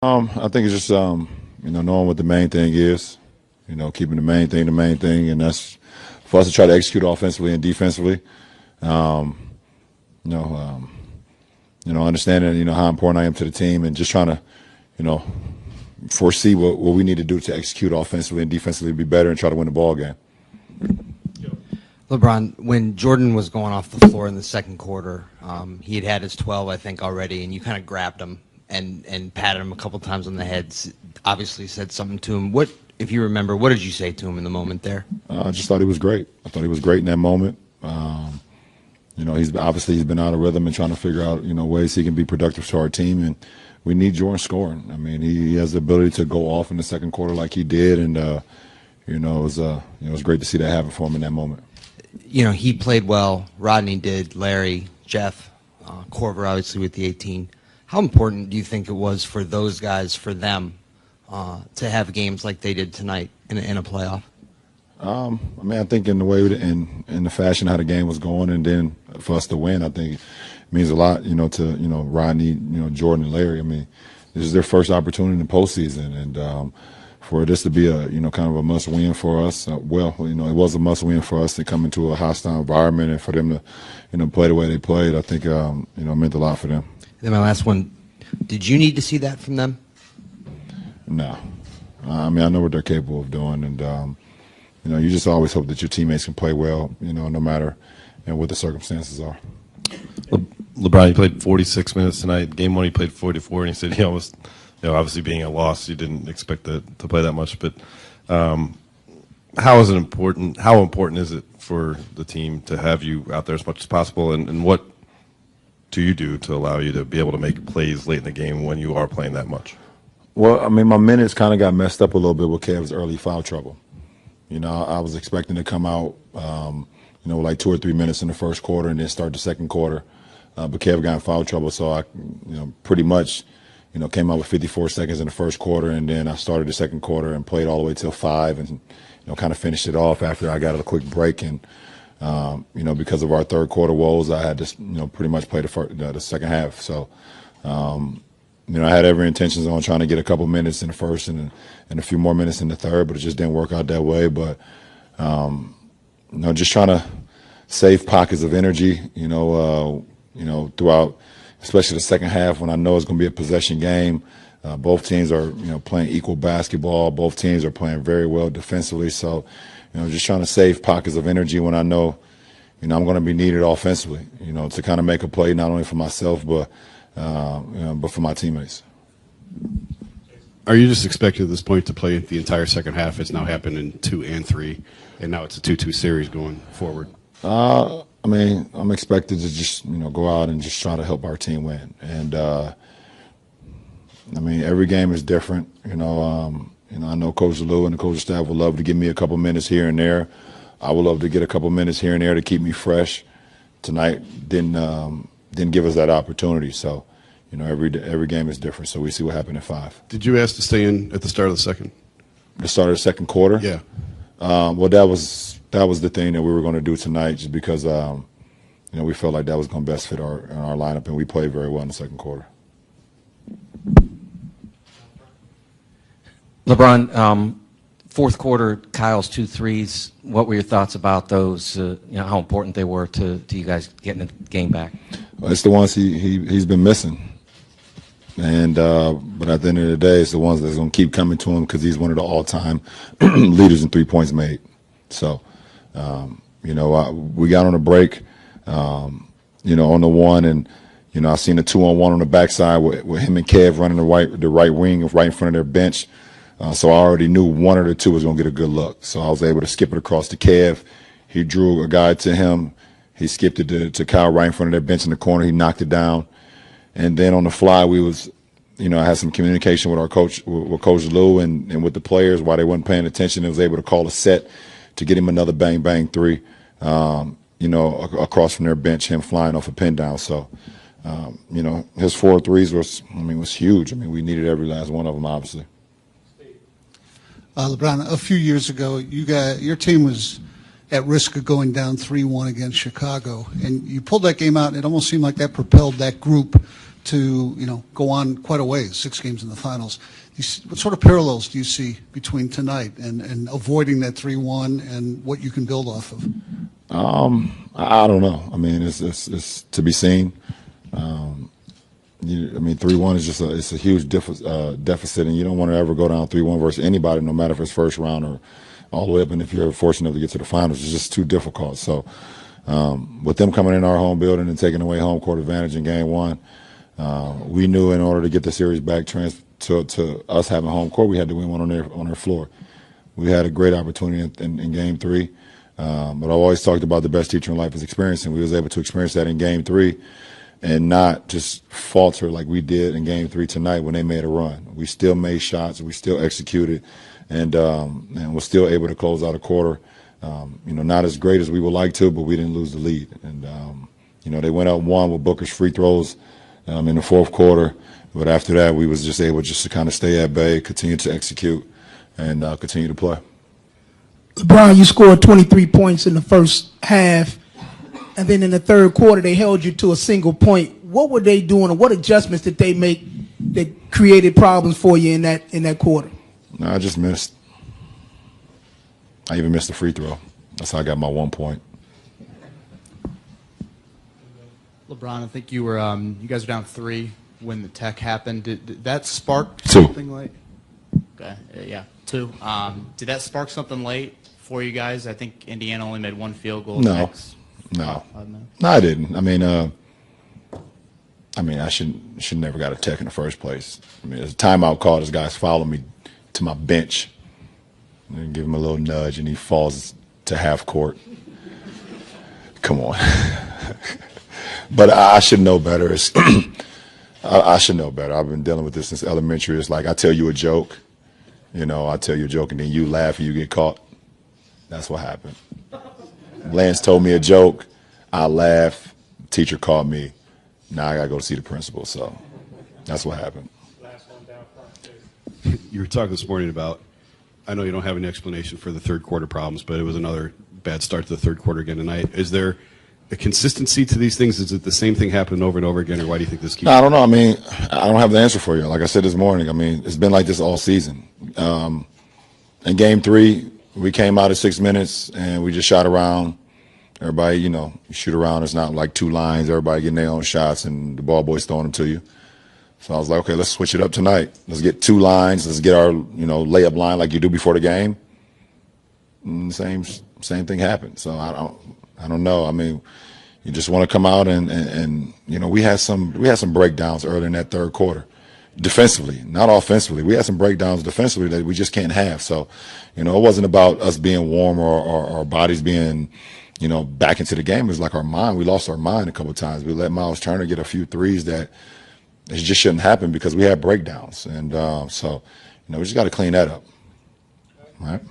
I think it's just knowing what the main thing is, keeping the main thing, and that's for us to try to execute offensively and defensively. You know, understanding how important I am to the team, and just trying to foresee what we need to do to execute offensively and defensively to be better and try to win the ball game. LeBron, when Jordan was going off the floor in the second quarter, he had his 12, I think, already, and you kind of grabbed him and patted him a couple times on the head. Obviously said something to him. What, if you remember, what did you say to him in the moment there? I just thought he was great. I thought he was great in that moment. He's been out of rhythm and trying to figure out ways he can be productive to our team, and we need Jordan scoring. I mean, he has the ability to go off in the second quarter like he did, and it was great to see that happen for him in that moment. He played well. Rodney did. Larry, Jeff, Korver, obviously with the 18. How important do you think it was for those guys, for them, to have games like they did tonight in a playoff? I think in the way in the fashion how the game was going, and then for us to win, I think it means a lot. To Rodney, Jordan and Larry. I mean, this is their first opportunity in the postseason, and for this to be a kind of a must win for us. It was a must win for us to come into a hostile environment, and for them to play the way they played. I think it meant a lot for them. Then my last one, did you need to see that from them? No. I know what they're capable of doing, and you just always hope that your teammates can play well, no matter what the circumstances are. LeBron, you played 46 minutes tonight. Game one, he played 44, and he said he almost, obviously being a loss, you didn't expect to play that much. But how important is it for the team to have you out there as much as possible, and what do you do to allow you to be able to make plays late in the game when you are playing that much? Well, my minutes kind of got messed up a little bit with Kev's early foul trouble. I was expecting to come out, like 2 or 3 minutes in the first quarter and then start the second quarter. But Kev got in foul trouble, so I, pretty much, came out with 54 seconds in the first quarter, and then I started the second quarter and played all the way till 5, and kind of finished it off after I got a quick break. And because of our third quarter woes, I had to pretty much play the second half. So. I had every intentions on trying to get a couple minutes in the first and a few more minutes in the third, but it just didn't work out that way. But, just trying to save pockets of energy, throughout, especially the second half when I know it's going to be a possession game. Both teams are, playing equal basketball. Both teams are playing very well defensively. So, just trying to save pockets of energy when I know, I'm going to be needed offensively, to kind of make a play not only for myself, but for my teammates. Are you just expected at this point to play the entire second half? It's now happened in 2 and 3, and now it's a 2-2 series going forward. I'm expected to just go out and just try to help our team win. And every game is different. I know Coach Lou and the coaching staff would love to give me a couple minutes here and there. I would love to get a couple minutes here and there to keep me fresh. Tonight didn't give us that opportunity. So, every game is different. So we see what happened at 5. Did you ask to stay in at the start of the second? The start of the second quarter? Yeah. Well, that was the thing that we were going to do tonight, just because we felt like that was going to best fit our lineup, and we played very well in the second quarter. LeBron, fourth quarter, Kyle's 2 threes. What were your thoughts about those? How important they were to you guys getting the game back? Well, it's the ones he's been missing, and but at the end of the day, it's the ones that's going to keep coming to him because he's one of the all-time leaders in 3 points made. So, we got on a break, on the one, and I seen a 2-on-1 on the backside with him and Kev running the right wing right in front of their bench. So I already knew one of the two was going to get a good look. So I was able to skip it across to Kev. He drew a guy to him. He skipped it to Kyle right in front of their bench in the corner. He knocked it down. And then on the fly, I had some communication with our coach, with Coach Lou and with the players while they weren't paying attention. I was able to call a set to get him another bang-bang 3, across from their bench, him flying off a pin down. So, his 4 threes was huge. We needed every last one of them, obviously. LeBron, a few years ago, your team was at risk of going down 3-1 against Chicago, and you pulled that game out, and it almost seemed like that propelled that group to, go on quite a ways, 6 games in the finals. What sort of parallels do you see between tonight and avoiding that 3-1 and what you can build off of? I don't know. I mean, it's to be seen. 3-1 is it's a huge deficit, and you don't want to ever go down 3-1 versus anybody, no matter if it's first round or all the way up. And if you're fortunate enough to get to the finals, it's just too difficult. So, with them coming in our home building and taking away home court advantage in Game 1, we knew in order to get the series back to us having home court, we had to win one on their floor. We had a great opportunity in Game 3, but I've always talked about the best teacher in life is experience, and we was able to experience that in Game 3 and not just falter like we did in Game 3 tonight when they made a run. We still made shots, we still executed, and we're still able to close out a quarter. Not as great as we would like to, but we didn't lose the lead. And they went up 1 with Booker's free throws in the fourth quarter. But after that, we was just able to kind of stay at bay, continue to execute, and continue to play. LeBron, you scored 23 points in the first half, and then in the third quarter they held you to a single point. What were they doing, or what adjustments did they make that created problems for you in that quarter? No, I just missed. I even missed the free throw. That's how I got my 1 point. LeBron, I think you guys were down 3 when the tech happened. Did that spark 2. something late? Okay, yeah, 2. Did that spark something late for you guys? I think Indiana only made 1 field goal. No, I didn't. I should never got a tech in the first place. There's a timeout call. This guy's following me to my bench. And give him a little nudge, and he falls to half court. Come on. But I should know better. I should know better. I've been dealing with this since elementary. It's like I tell you a joke, I tell you a joke, and then you laugh and you get caught. That's what happened. Lance told me a joke. I laughed. Teacher caught me. Now I got to go see the principal. So that's what happened. You were talking this morning about, I know you don't have an explanation for the third quarter problems, but it was another bad start to the third quarter again tonight. Is there a consistency to these things? Is it the same thing happening over and over again, or why do you think this keeps? No, I don't know. I don't have the answer for you. Like I said this morning, it's been like this all season. In Game 3, we came out at 6 minutes and we just shot around. Everybody, you shoot around. It's not like 2 lines. Everybody getting their own shots and the ball boys throwing them to you. So I was like, okay, let's switch it up tonight. Let's get 2 lines. Let's get our, layup line like you do before the game. And same thing happened. So I don't know. You just want to come out and we had some breakdowns early in that third quarter, defensively, not offensively. We had some breakdowns defensively that we just can't have. So, it wasn't about us being warm or our bodies being, back into the game. It was like our mind. We lost our mind a couple of times. We let Miles Turner get a few threes that it just shouldn't happen because we had breakdowns. And so, we just got to clean that up. All right.